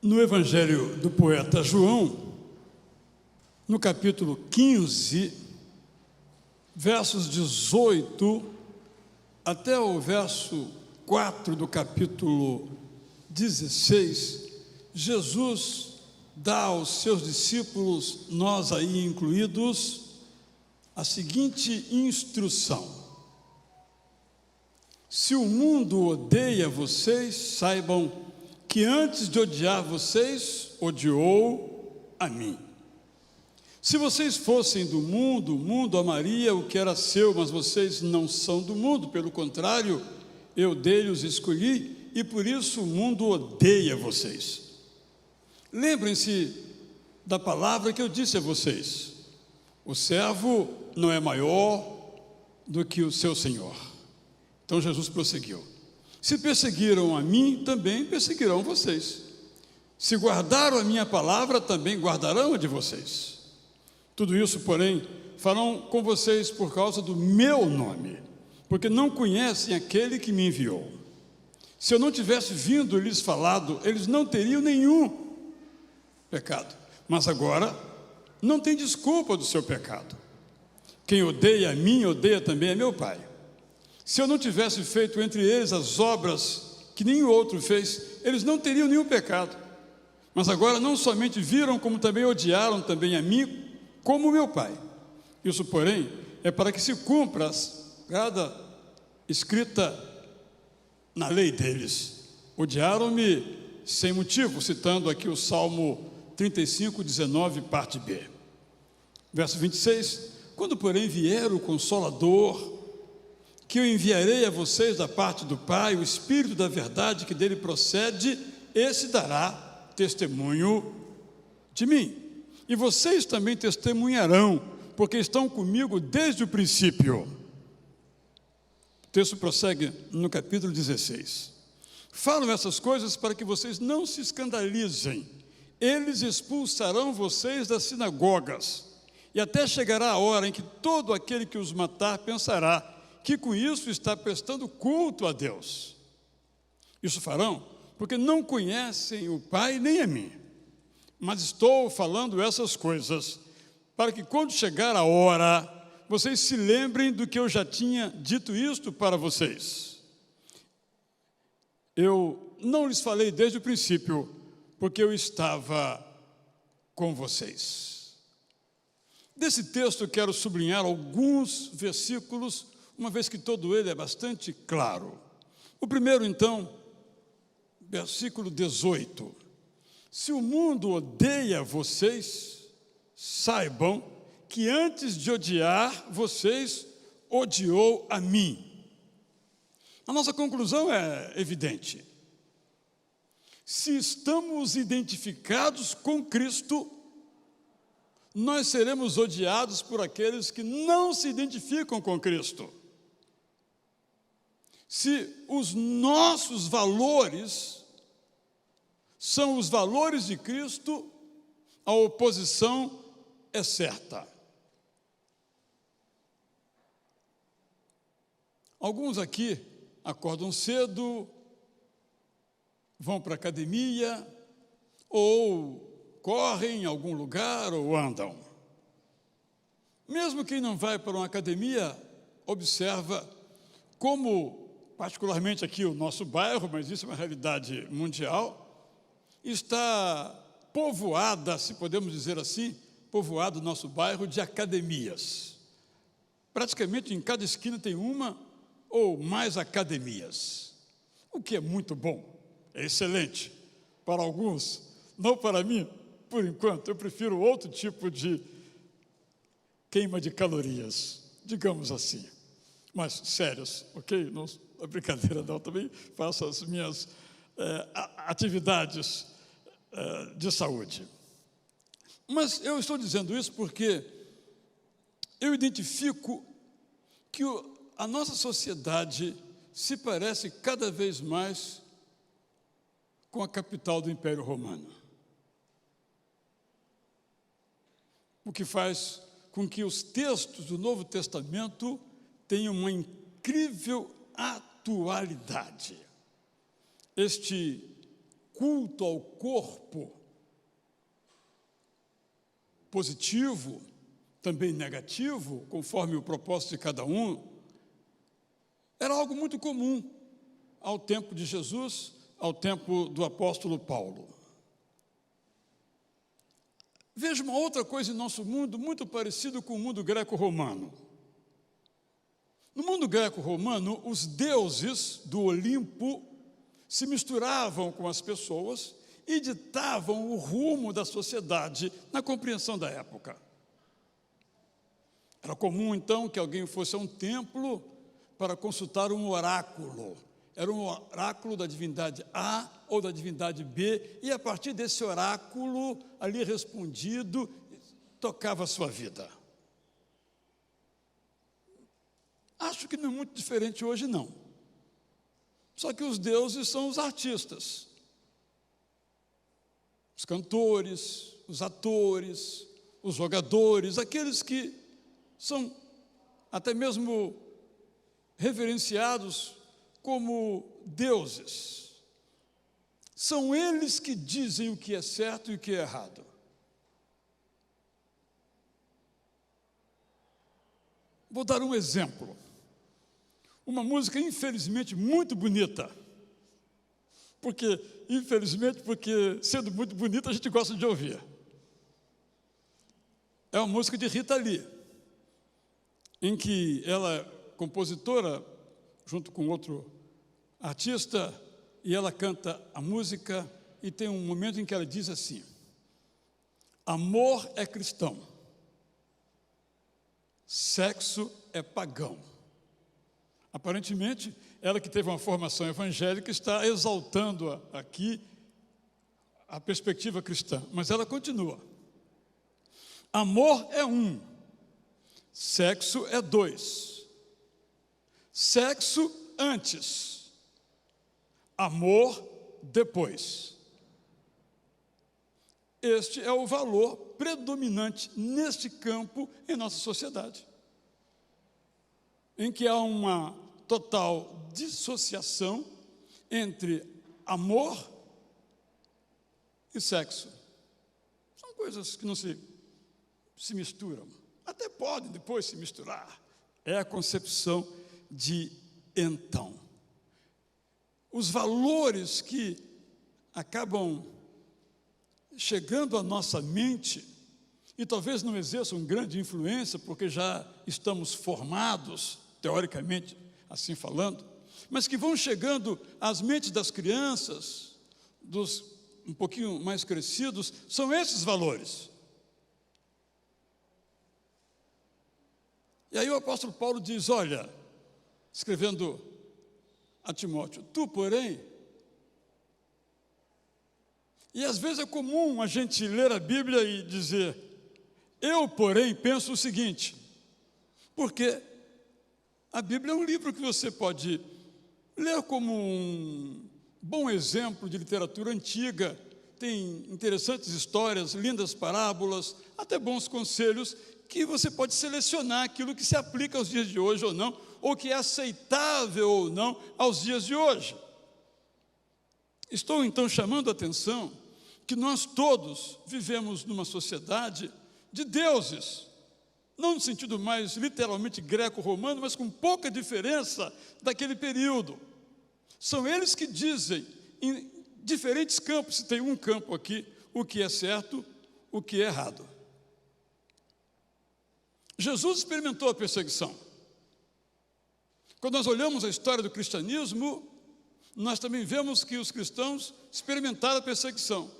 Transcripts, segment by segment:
No Evangelho do poeta João, no capítulo 15, versos 18 até o verso 4 do capítulo 16, Jesus dá aos seus discípulos, nós aí incluídos, a seguinte instrução: se o mundo odeia vocês, saibam que antes de odiar vocês, odiou a mim. Se vocês fossem do mundo, o mundo amaria o que era seu, mas vocês não são do mundo, pelo contrário, eu dele os escolhi, e por isso o mundo odeia vocês. Lembrem-se da palavra que eu disse a vocês: o servo não é maior do que o seu senhor. Então Jesus prosseguiu: se perseguiram a mim, também perseguirão vocês. Se guardaram a minha palavra, também guardarão a de vocês. Tudo isso, porém, farão com vocês por causa do meu nome, porque não conhecem aquele que me enviou. Se eu não tivesse vindo e lhes falado, eles não teriam nenhum pecado. Mas agora, não tem desculpa do seu pecado. Quem odeia a mim, odeia também a meu Pai. Se eu não tivesse feito entre eles as obras que nenhum outro fez, eles não teriam nenhum pecado. Mas agora não somente viram, como também odiaram também a mim, como o meu Pai. Isso, porém, é para que se cumpra cada escrita na lei deles. Odiaram-me sem motivo, citando aqui o Salmo 35, 19, parte B. Verso 26, quando, porém, vier o Consolador, que eu enviarei a vocês da parte do Pai, o Espírito da verdade que dele procede, esse dará testemunho de mim. E vocês também testemunharão, porque estão comigo desde o princípio. O texto prossegue no capítulo 16. Falam essas coisas para que vocês não se escandalizem. Eles expulsarão vocês das sinagogas, e até chegará a hora em que todo aquele que os matar pensará que com isso está prestando culto a Deus. Isso farão porque não conhecem o Pai nem a mim. Mas estou falando essas coisas para que quando chegar a hora, vocês se lembrem do que eu já tinha dito isto para vocês. Eu não lhes falei desde o princípio, porque eu estava com vocês. Desse texto quero sublinhar alguns versículos, uma vez que todo ele é bastante claro. O primeiro, então, versículo 18. Se o mundo odeia vocês, saibam que antes de odiar vocês, odiou a mim. A nossa conclusão é evidente. Se estamos identificados com Cristo, nós seremos odiados por aqueles que não se identificam com Cristo. Se os nossos valores são os valores de Cristo, a oposição é certa. Alguns aqui acordam cedo, vão para a academia, ou correm em algum lugar, ou andam. Mesmo quem não vai para uma academia, observa como, particularmente aqui o nosso bairro, mas isso é uma realidade mundial, está povoada, se podemos dizer assim, povoado o nosso bairro de academias. Praticamente em cada esquina tem uma ou mais academias, o que é muito bom, é excelente para alguns, não para mim, por enquanto. Eu prefiro outro tipo de queima de calorias, digamos assim, mas sérios, ok? Não é brincadeira não, também faço as minhas atividades de saúde. Mas eu estou dizendo isso porque eu identifico que a nossa sociedade se parece cada vez mais com a capital do Império Romano, o que faz com que os textos do Novo Testamento tenham uma incrível atualidade. Este culto ao corpo, positivo, também negativo, conforme o propósito de cada um, era algo muito comum ao tempo de Jesus, ao tempo do apóstolo Paulo. Veja uma outra coisa em nosso mundo, muito parecido com o mundo greco-romano. No mundo greco-romano, os deuses do Olimpo se misturavam com as pessoas e ditavam o rumo da sociedade na compreensão da época. Era comum, então, que alguém fosse a um templo para consultar um oráculo. Era um oráculo da divindade A ou da divindade B, e a partir desse oráculo, ali respondido, tocava a sua vida. Acho que não é muito diferente hoje, não. Só que os deuses são os artistas, os cantores, os atores, os jogadores, aqueles que são até mesmo reverenciados como deuses. São eles que dizem o que é certo e o que é errado. Vou dar um exemplo. Uma música, infelizmente, muito bonita. Porque, sendo muito bonita, a gente gosta de ouvir. É uma música de Rita Lee, em que ela é compositora, junto com outro artista, e ela canta a música, e tem um momento em que ela diz assim: amor é cristão, sexo é pagão. Aparentemente, ela que teve uma formação evangélica está exaltando aqui a perspectiva cristã, mas ela continua: amor é um, sexo é dois, sexo antes, amor depois. Este é o valor predominante neste campo em nossa sociedade, em que há uma total dissociação entre amor e sexo. São coisas que não se misturam. Até podem depois se misturar. É a concepção de então. Os valores que acabam chegando à nossa mente, e talvez não exerçam grande influência, porque já estamos formados, teoricamente, assim falando, mas que vão chegando às mentes das crianças, dos um pouquinho mais crescidos, são esses valores. E aí o apóstolo Paulo diz, olha, escrevendo a Timóteo, tu, porém, e às vezes é comum a gente ler a Bíblia e dizer, eu, porém, penso o seguinte, porque a Bíblia é um livro que você pode ler como um bom exemplo de literatura antiga, tem interessantes histórias, lindas parábolas, até bons conselhos, que você pode selecionar aquilo que se aplica aos dias de hoje ou não, ou que é aceitável ou não aos dias de hoje. Estou então chamando a atenção que nós todos vivemos numa sociedade de deuses, não no sentido mais literalmente greco-romano, mas com pouca diferença daquele período. São eles que dizem, em diferentes campos, se tem um campo aqui, o que é certo, o que é errado. Jesus experimentou a perseguição. Quando nós olhamos a história do cristianismo, nós também vemos que os cristãos experimentaram a perseguição.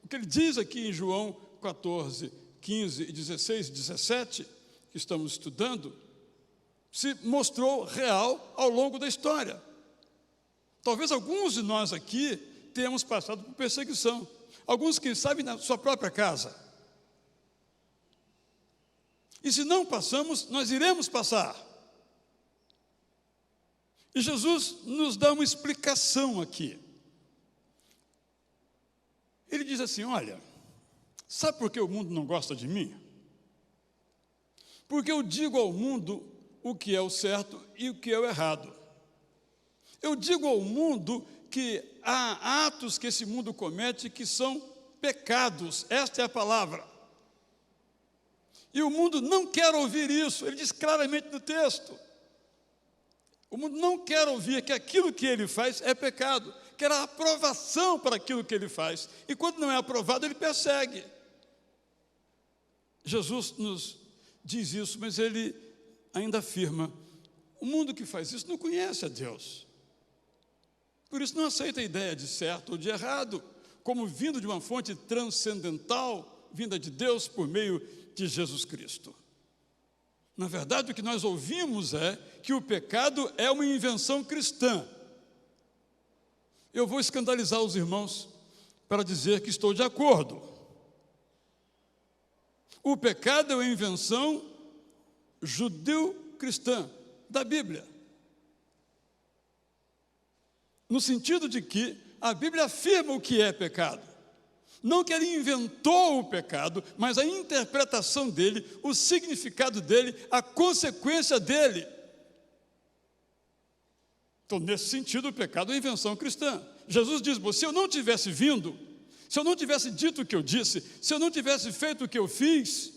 O que ele diz aqui em João 14, 15, 16 e 17, que estamos estudando, se mostrou real ao longo da história. Talvez alguns de nós aqui tenhamos passado por perseguição. Alguns, quem sabe, na sua própria casa. E se não passamos, nós iremos passar. E Jesus nos dá uma explicação aqui. Ele diz assim, olha, sabe por que o mundo não gosta de mim? Porque eu digo ao mundo o que é o certo e o que é o errado. Eu digo ao mundo que há atos que esse mundo comete que são pecados, esta é a palavra. E o mundo não quer ouvir isso, ele diz claramente no texto. O mundo não quer ouvir que aquilo que ele faz é pecado, quer a aprovação para aquilo que ele faz. E quando não é aprovado, ele persegue. Jesus nos diz isso, mas ele ainda afirma: o mundo que faz isso não conhece a Deus. Por isso não aceita a ideia de certo ou de errado, como vindo de uma fonte transcendental, vinda de Deus por meio de Jesus Cristo. Na verdade, o que nós ouvimos é que o pecado é uma invenção cristã. Eu vou escandalizar os irmãos para dizer que estou de acordo. O pecado é uma invenção judeu-cristã da Bíblia. No sentido de que a Bíblia afirma o que é pecado. Não que ele inventou o pecado, mas a interpretação dele, o significado dele, a consequência dele. Então, nesse sentido, o pecado é invenção cristã. Jesus diz: se eu não tivesse vindo, se eu não tivesse dito o que eu disse, se eu não tivesse feito o que eu fiz,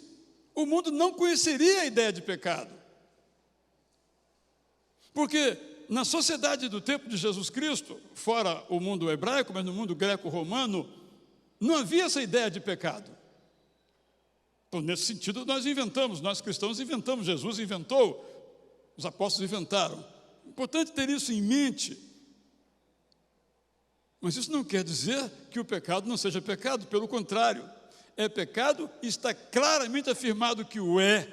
o mundo não conheceria a ideia de pecado. Porque na sociedade do tempo de Jesus Cristo, fora o mundo hebraico, mas no mundo greco-romano, não havia essa ideia de pecado. Então, nesse sentido, nós cristãos inventamos, Jesus inventou, os apóstolos inventaram. É importante ter isso em mente. Mas isso não quer dizer que o pecado não seja pecado, pelo contrário, é pecado e está claramente afirmado que o é,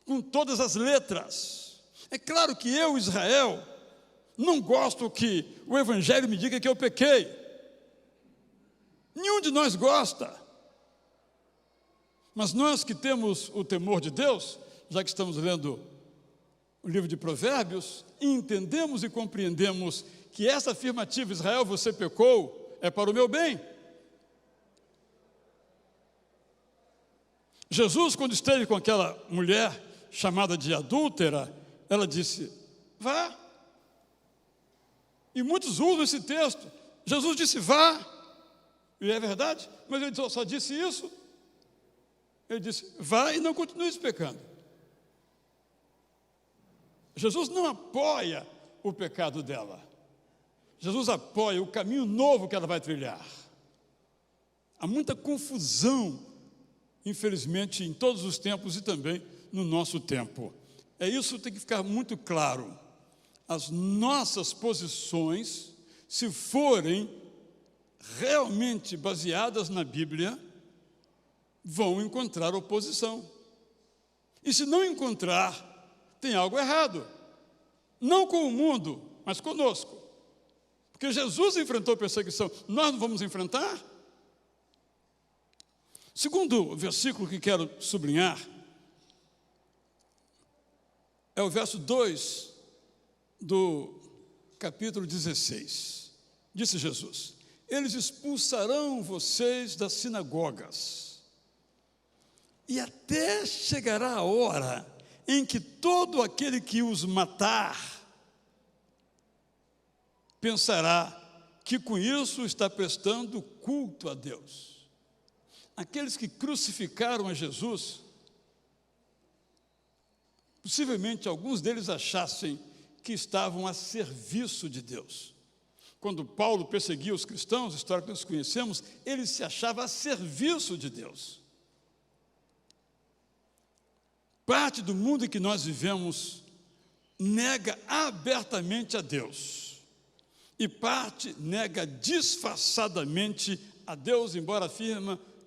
com todas as letras. É claro que eu, Israel, não gosto que o Evangelho me diga que eu pequei. Nenhum de nós gosta. Mas nós que temos o temor de Deus, já que estamos lendo o livro de Provérbios, entendemos e compreendemos que essa afirmativa, Israel, você pecou, é para o meu bem. Jesus, quando esteve com aquela mulher chamada de adúltera, ela disse: vá. E muitos usam esse texto. Jesus disse: vá. E é verdade, mas ele só disse isso. Ele disse: vá e não continue pecando. Jesus não apoia o pecado dela. Jesus apoia o caminho novo que ela vai trilhar. Há muita confusão, infelizmente, em todos os tempos e também no nosso tempo. Isso tem que ficar muito claro. As nossas posições, se forem realmente baseadas na Bíblia, vão encontrar oposição. E se não encontrar, tem algo errado. Não com o mundo, mas conosco. Porque Jesus enfrentou perseguição, nós não vamos enfrentar? Segundo versículo que quero sublinhar é o verso 2 do capítulo 16. Disse Jesus: eles expulsarão vocês das sinagogas, e até chegará a hora em que todo aquele que os matar pensará que com isso está prestando culto a Deus. Aqueles que crucificaram a Jesus, possivelmente alguns deles achassem que estavam a serviço de Deus. Quando Paulo perseguia os cristãos, a história que nós conhecemos, ele se achava a serviço de Deus. Parte do mundo em que nós vivemos nega abertamente a Deus, e parte nega disfarçadamente a Deus, embora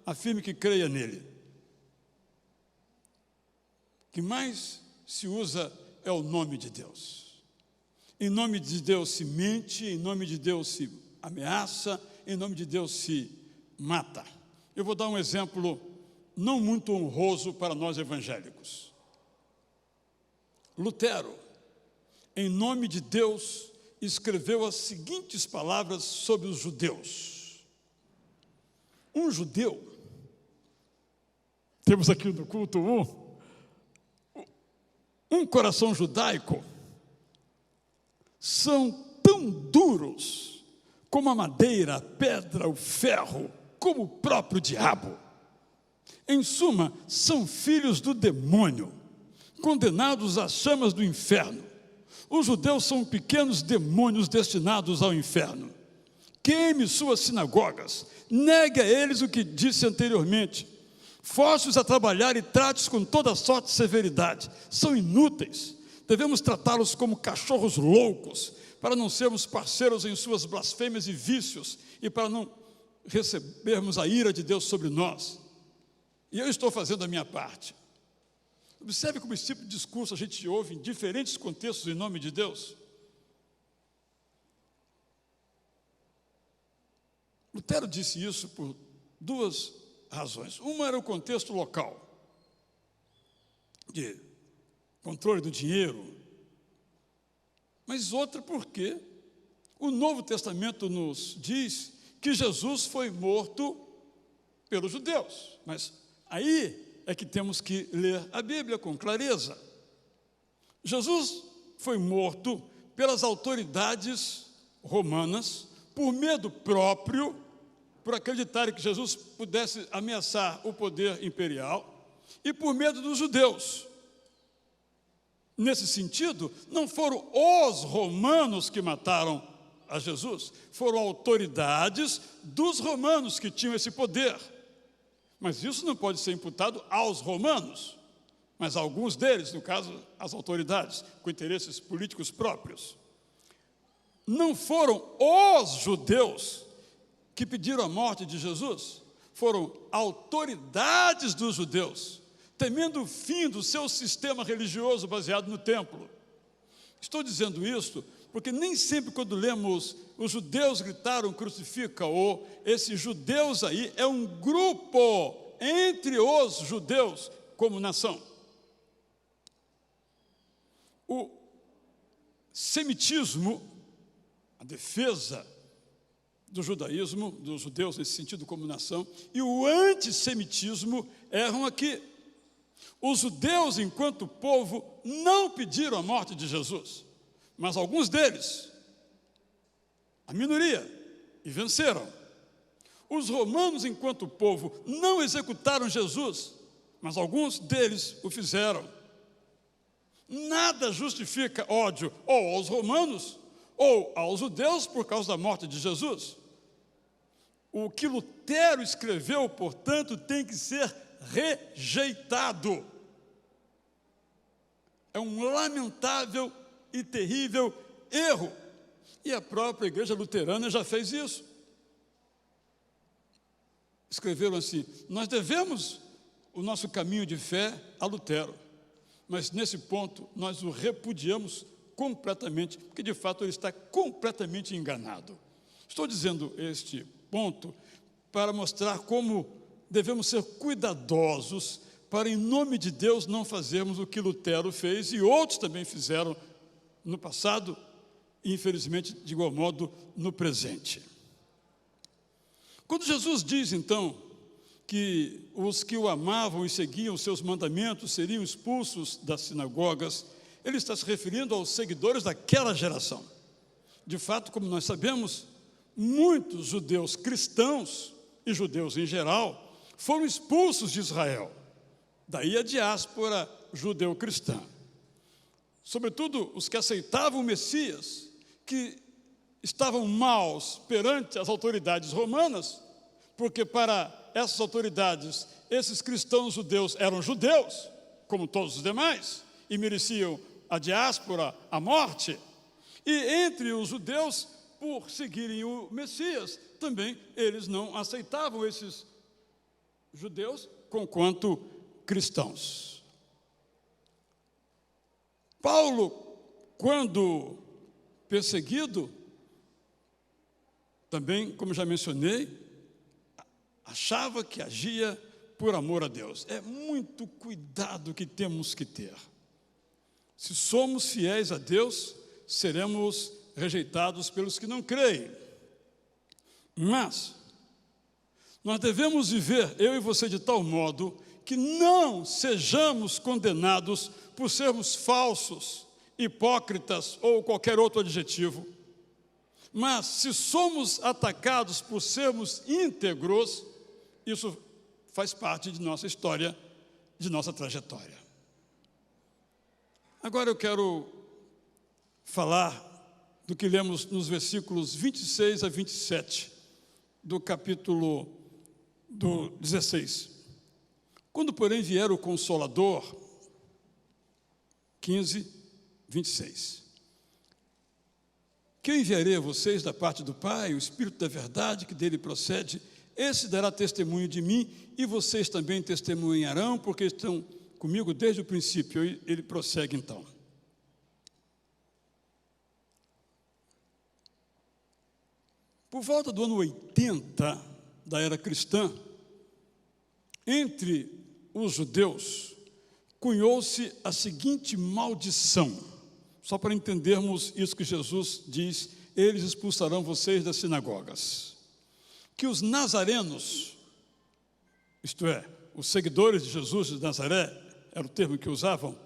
afirme que creia nele. O que mais se usa é o nome de Deus. Em nome de Deus se mente, em nome de Deus se ameaça, em nome de Deus se mata. Eu vou dar um exemplo não muito honroso para nós evangélicos. Lutero, em nome de Deus, escreveu as seguintes palavras sobre os judeus. Um judeu, temos aqui no culto um coração judaico, são tão tão duros como a madeira, a pedra, o ferro, como o próprio diabo. Em suma, são filhos do demônio, condenados às chamas do inferno. Os judeus são pequenos demônios destinados ao inferno. Queime suas sinagogas, negue a eles o que disse anteriormente, force-os a trabalhar e trate-os com toda sorte de severidade. São inúteis, devemos tratá-los como cachorros loucos, para não sermos parceiros em suas blasfêmias e vícios, e para não recebermos a ira de Deus sobre nós. E eu estou fazendo a minha parte. Observe como esse tipo de discurso a gente ouve em diferentes contextos em nome de Deus. Lutero disse isso por duas razões. Uma era o contexto local, de controle do dinheiro, mas outra porque o Novo Testamento nos diz que Jesus foi morto pelos judeus, mas aí é que temos que ler a Bíblia com clareza. Jesus foi morto pelas autoridades romanas, por medo próprio, por acreditarem que Jesus pudesse ameaçar o poder imperial, e por medo dos judeus. Nesse sentido, não foram os romanos que mataram a Jesus, foram autoridades dos romanos que tinham esse poder. Mas isso não pode ser imputado aos romanos, mas a alguns deles, no caso, as autoridades, com interesses políticos próprios. Não foram os judeus que pediram a morte de Jesus, foram autoridades dos judeus, temendo o fim do seu sistema religioso baseado no templo. Estou dizendo isso porque nem sempre quando lemos os judeus gritaram crucifica, ou esses judeus aí é um grupo entre os judeus como nação. O semitismo, a defesa do judaísmo, dos judeus nesse sentido como nação, e o antissemitismo erram aqui. Os judeus, enquanto povo, não pediram a morte de Jesus, mas alguns deles, a minoria, e venceram. Os romanos, enquanto povo, não executaram Jesus, mas alguns deles o fizeram. Nada justifica ódio ou aos romanos ou aos judeus por causa da morte de Jesus. O que Lutero escreveu, portanto, tem que ser rejeitado. É um lamentável e terrível erro. E a própria igreja luterana já fez isso. Escreveram assim: nós devemos o nosso caminho de fé a Lutero, mas nesse ponto nós o repudiamos completamente, porque de fato ele está completamente enganado. Estou dizendo este ponto para mostrar como devemos ser cuidadosos para, em nome de Deus, não fazermos o que Lutero fez e outros também fizeram no passado e, infelizmente, de igual modo, no presente. Quando Jesus diz, então, que os que o amavam e seguiam os seus mandamentos seriam expulsos das sinagogas, ele está se referindo aos seguidores daquela geração. De fato, como nós sabemos, muitos judeus cristãos e judeus em geral foram expulsos de Israel. Daí a diáspora judeu-cristã. Sobretudo os que aceitavam o Messias, que estavam maus perante as autoridades romanas, porque para essas autoridades, esses cristãos judeus eram judeus, como todos os demais, e mereciam a diáspora, a morte. E entre os judeus, por seguirem o Messias, também eles não aceitavam esses judeus conquanto cristãos. Paulo, quando perseguido, também, como já mencionei, achava que agia por amor a Deus. É muito cuidado que temos que ter. Se somos fiéis a Deus, seremos rejeitados pelos que não creem. Mas nós devemos viver, eu e você, de tal modo que não sejamos condenados por sermos falsos, hipócritas ou qualquer outro adjetivo. Mas se somos atacados por sermos íntegros, isso faz parte de nossa história, de nossa trajetória. Agora eu quero falar do que lemos nos versículos 26 a 27 do capítulo 16. Quando, porém, vier o Consolador, 15, 26. Que eu enviarei a vocês da parte do Pai, o Espírito da verdade que dele procede, esse dará testemunho de mim, e vocês também testemunharão, porque estão comigo desde o princípio. Ele prossegue então. Por volta do ano 80 da era cristã, entre os judeus, cunhou-se a seguinte maldição, só para entendermos isso que Jesus diz: eles expulsarão vocês das sinagogas. Que os nazarenos, isto é, os seguidores de Jesus de Nazaré, era o termo que usavam,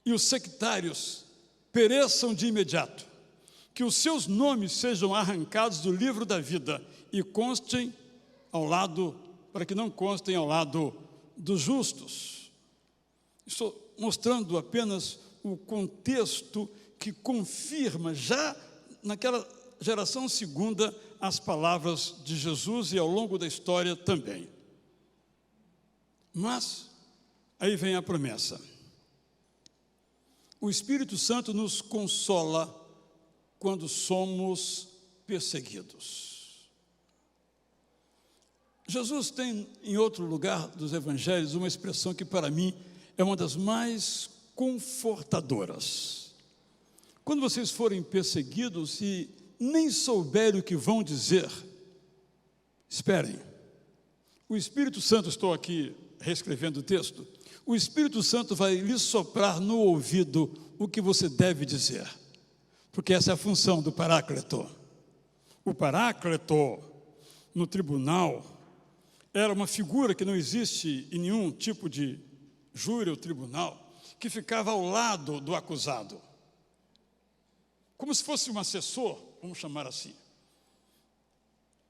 e os sectários pereçam de imediato, que os seus nomes sejam arrancados do livro da vida e constem ao lado, para que não constem ao lado dos justos. Estou mostrando apenas o contexto que confirma, já naquela geração segunda, as palavras de Jesus e ao longo da história também. Mas, aí vem a promessa. O Espírito Santo nos consola quando somos perseguidos. Jesus tem, em outro lugar dos evangelhos, uma expressão que para mim é uma das mais confortadoras. Quando vocês forem perseguidos e nem souberem o que vão dizer, esperem. O Espírito Santo, estou aqui reescrevendo o texto, o Espírito Santo vai lhe soprar no ouvido o que você deve dizer, porque essa é a função do Paráclito. O Paráclito, no tribunal, era uma figura que não existe em nenhum tipo de júri ou tribunal, que ficava ao lado do acusado, como se fosse um assessor, vamos chamar assim.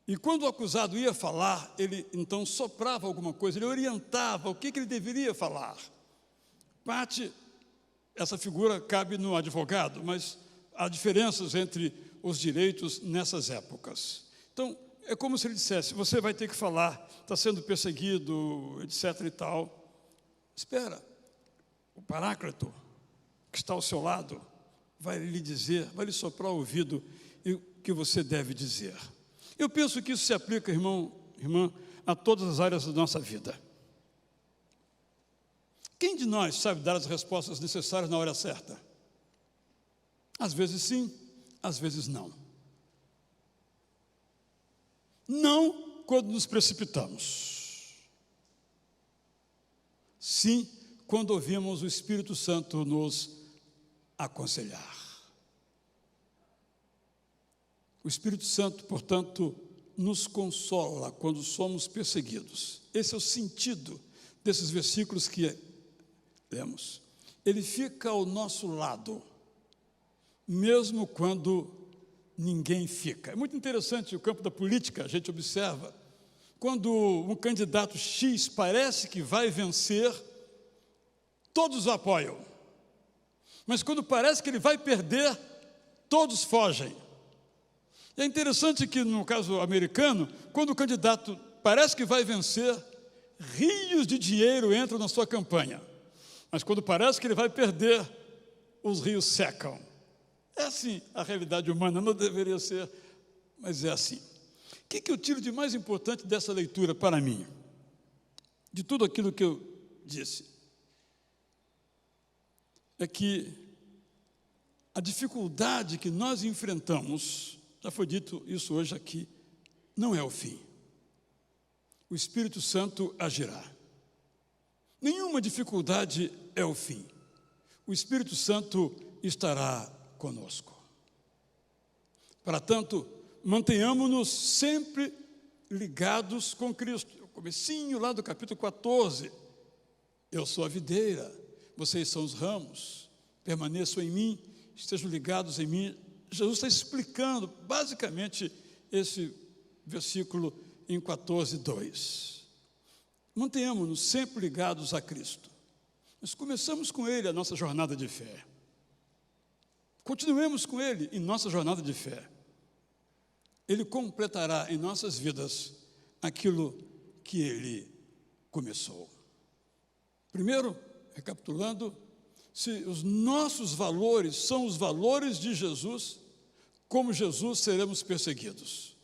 E quando o acusado ia falar, ele então soprava alguma coisa, ele orientava o que ele deveria falar. Essa figura cabe no advogado, mas há diferenças entre os direitos nessas épocas. Então, é como se ele dissesse: você vai ter que falar, está sendo perseguido, etc. e tal. Espera, o Paráclito, que está ao seu lado, vai lhe dizer, vai lhe soprar o ouvido o que você deve dizer. Eu penso que isso se aplica, irmão, irmã, a todas as áreas da nossa vida. Quem de nós sabe dar as respostas necessárias na hora certa? Às vezes sim, às vezes não. Não quando nos precipitamos. Sim, quando ouvimos o Espírito Santo nos aconselhar. O Espírito Santo, portanto, nos consola quando somos perseguidos. Esse é o sentido desses versículos que lemos. Ele fica ao nosso lado, mesmo quando ninguém fica. É muito interessante o campo da política, a gente observa. Quando um candidato X parece que vai vencer, todos o apoiam. Mas quando parece que ele vai perder, todos fogem. E é interessante que, no caso americano, quando o candidato parece que vai vencer, rios de dinheiro entram na sua campanha. Mas quando parece que ele vai perder, os rios secam. É assim a realidade humana, não deveria ser, mas é assim. O que eu tiro de mais importante dessa leitura para mim? De tudo aquilo que eu disse. É que a dificuldade que nós enfrentamos, já foi dito isso hoje aqui, não é o fim. O Espírito Santo agirá. Nenhuma dificuldade é o fim. O Espírito Santo estará conosco. Para tanto, mantenhamos-nos sempre ligados com Cristo. O comecinho lá do capítulo 14. Eu sou a videira, vocês são os ramos, permaneçam em mim, estejam ligados em mim, Jesus está explicando basicamente esse versículo em 14:2. Mantenhamos-nos sempre ligados a Cristo. Nós começamos com Ele a nossa jornada de fé. Continuemos com Ele em nossa jornada de fé. Ele completará em nossas vidas aquilo que Ele começou. Primeiro, recapitulando, se os nossos valores são os valores de Jesus, como Jesus seremos perseguidos.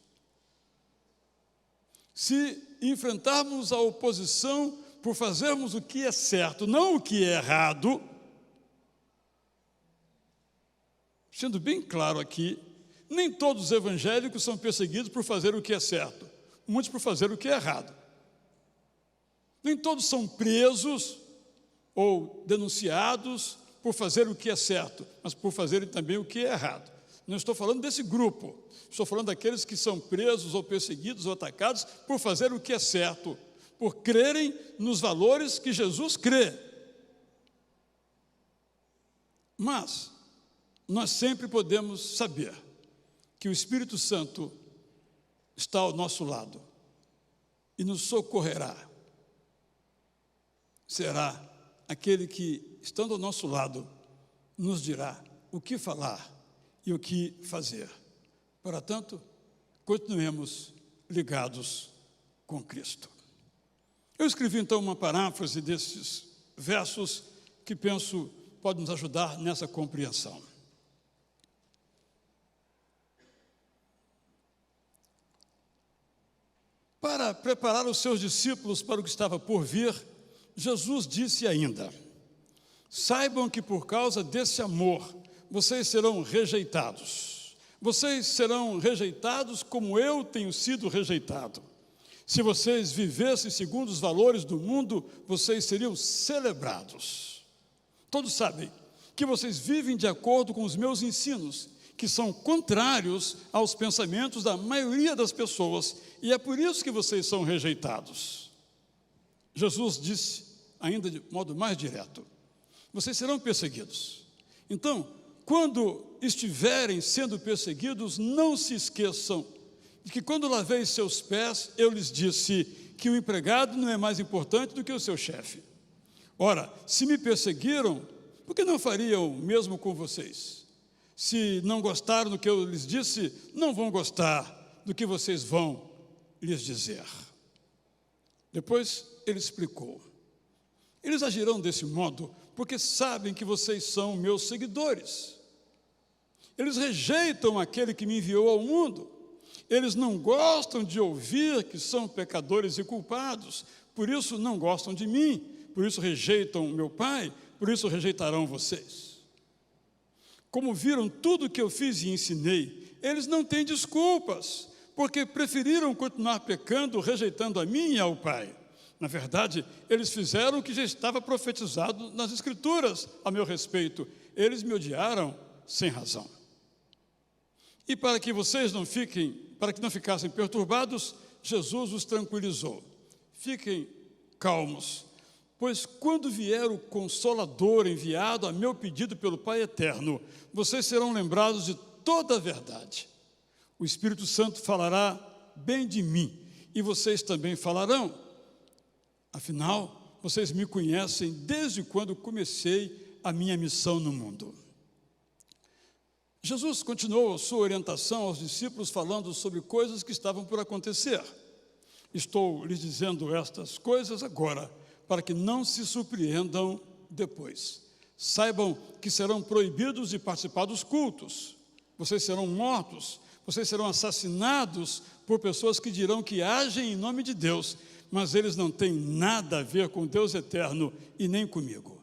Se enfrentarmos a oposição por fazermos o que é certo, não o que é errado, sendo bem claro aqui, nem todos os evangélicos são perseguidos por fazer o que é certo, muitos por fazer o que é errado. Nem todos são presos ou denunciados por fazer o que é certo, mas por fazerem também o que é errado. Não estou falando desse grupo, estou falando daqueles que são presos ou perseguidos ou atacados por fazer o que é certo, por crerem nos valores que Jesus crê. Mas nós sempre podemos saber que o Espírito Santo está ao nosso lado e nos socorrerá. Será aquele que, estando ao nosso lado, nos dirá o que falar e o que fazer. Portanto, continuemos ligados com Cristo. Eu escrevi então uma paráfrase desses versos que penso pode nos ajudar nessa compreensão. Para preparar os seus discípulos para o que estava por vir, Jesus disse ainda: saibam que por causa desse amor, vocês serão rejeitados. Vocês serão rejeitados como eu tenho sido rejeitado. Se vocês vivessem segundo os valores do mundo, vocês seriam celebrados. Todos sabem que vocês vivem de acordo com os meus ensinos, que são contrários aos pensamentos da maioria das pessoas, e é por isso que vocês são rejeitados. Jesus disse, ainda de modo mais direto, vocês serão perseguidos. Então, quando estiverem sendo perseguidos, não se esqueçam de que quando lavei seus pés, eu lhes disse que o empregado não é mais importante do que o seu chefe. Ora, se me perseguiram, por que não fariam o mesmo com vocês? Se não gostaram do que eu lhes disse, não vão gostar do que vocês vão lhes dizer. Depois ele explicou. Eles agirão desse modo porque sabem que vocês são meus seguidores. Eles rejeitam aquele que me enviou ao mundo. Eles não gostam de ouvir que são pecadores e culpados, por isso não gostam de mim, por isso rejeitam meu Pai, por isso rejeitarão vocês. Como viram tudo o que eu fiz e ensinei, eles não têm desculpas, porque preferiram continuar pecando, rejeitando a mim e ao Pai. Na verdade, eles fizeram o que já estava profetizado nas Escrituras a meu respeito. Eles me odiaram sem razão. E para que não ficassem perturbados, Jesus os tranquilizou. Fiquem calmos, pois quando vier o Consolador enviado a meu pedido pelo Pai Eterno, vocês serão lembrados de toda a verdade. O Espírito Santo falará bem de mim, e vocês também falarão. Afinal, vocês me conhecem desde quando comecei a minha missão no mundo. Jesus continuou a sua orientação aos discípulos falando sobre coisas que estavam por acontecer. Estou lhes dizendo estas coisas agora, para que não se surpreendam depois. Saibam que serão proibidos de participar dos cultos. Vocês serão mortos, vocês serão assassinados por pessoas que dirão que agem em nome de Deus, mas eles não têm nada a ver com Deus eterno e nem comigo.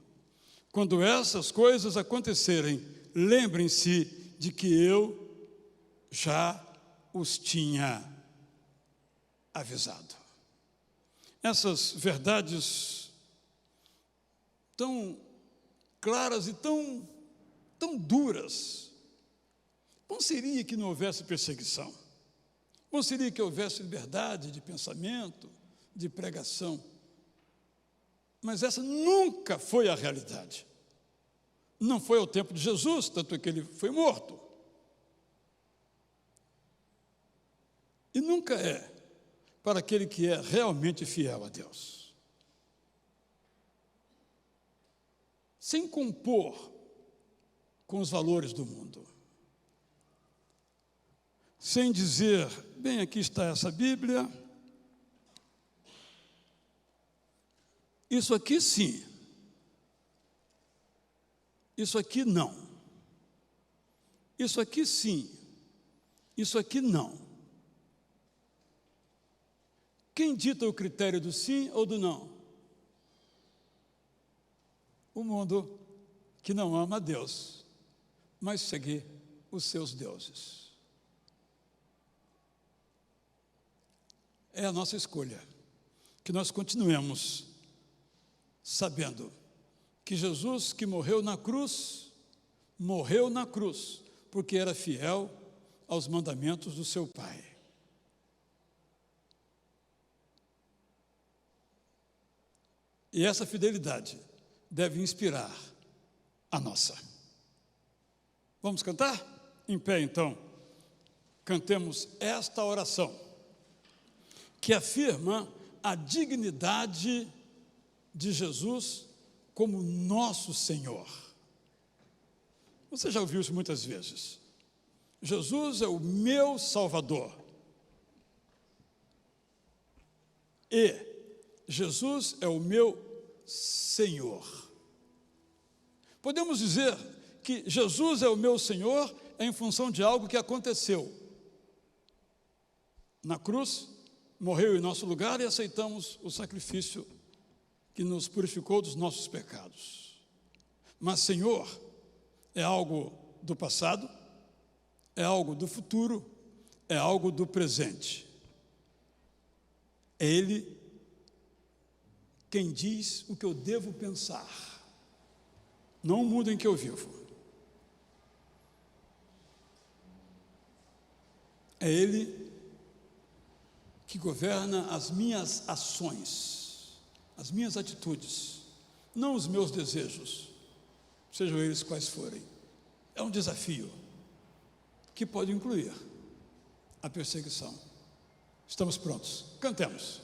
Quando essas coisas acontecerem, lembrem-se de que eu já os tinha avisado. Essas verdades tão claras e tão duras, bom seria que não houvesse perseguição, bom seria que houvesse liberdade de pensamento, de pregação, mas essa nunca foi a realidade. Não foi ao tempo de Jesus, tanto é que ele foi morto. e nunca é para aquele que é realmente fiel a Deus. Sem compor com os valores do mundo. Sem dizer, bem, aqui está essa Bíblia, isso aqui sim, isso aqui não, isso aqui sim, isso aqui não. Quem dita o critério do sim ou do não? O mundo que não ama a Deus, mas segue os seus deuses. É a nossa escolha, que nós continuemos sabendo que Jesus, que morreu na cruz, porque era fiel aos mandamentos do seu Pai. E essa fidelidade deve inspirar a nossa. Vamos cantar? Em pé, então, cantemos esta oração, que afirma a dignidade de Jesus como nosso Senhor. Você já ouviu isso muitas vezes. Jesus é o meu Salvador. E Jesus é o meu Senhor. Podemos dizer que Jesus é o meu Senhor em função de algo que aconteceu. Na cruz, morreu em nosso lugar e aceitamos o sacrifício que nos purificou dos nossos pecados. Mas Senhor é algo do passado, é algo do futuro, é algo do presente. É Ele quem diz o que eu devo pensar, não o mundo em que eu vivo. É Ele que governa as minhas ações, as minhas atitudes, não os meus desejos, sejam eles quais forem. É um desafio que pode incluir a perseguição. Estamos prontos? Cantemos.